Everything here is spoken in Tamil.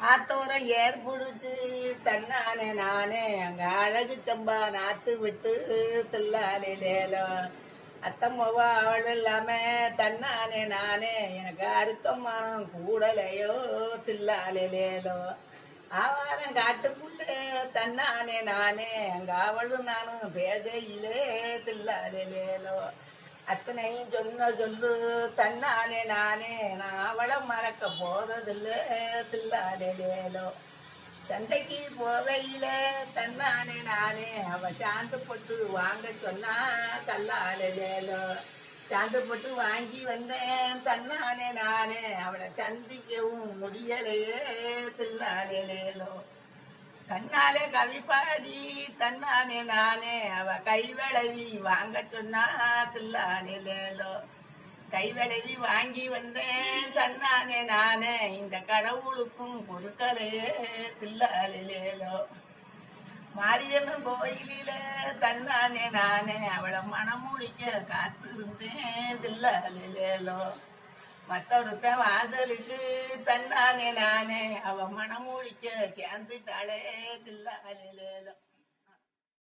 ஆத்தோரம் ஏற்புடிச்சு தன்னானே நானே அங்க அழகு சம்பா நாத்து விட்டு தில்லாலேலோ அத்தம்மாவா அவள் இல்லாம தன்னானே நானே எனக்கு அறுக்கம்மானம் கூடலையோ தில்லாலேலோ ஆவாரம் காட்டுக்குள்ள தன்னானே நானே அங்க அவளும் நானும் பேசையிலே தில்லாலேலோ அத்தனையும் சொன்ன சொல்லு தன்னானே நானே நான் அவளை மறக்க போறதில்ல தில்லாலேலோ சந்தைக்கு போகையில தன்னானே நானே அவ சாந்து போட்டு வாங்க சொன்னா கல்லாலேலோ சாந்து போட்டு வாங்கி வந்தேன் தன்னானே நானே அவளை சந்திக்கவும் முடியலையே தில்லாலேலோ கண்ணாலே கவி பாடி தன்னானே நானே அவ கைவளவி வாங்க சொன்னா தில்லாலேலோ கைவளவி வாங்கி வந்தேன் தன்னானே நானே இந்த கடவுளுக்கும் பொருட்களையே தில்லாலேலோ மாரியம்மன் கோயிலில தன்னானே நானே அவளை மனமுடிக்க காத்திருந்தேன் தில்லாலேலோ மற்றொருத்தன் வாசலுக்கு தன்னானே நானே அவ மனமூடிக்க சேர்ந்துட்டாளே தில்லாலேலோ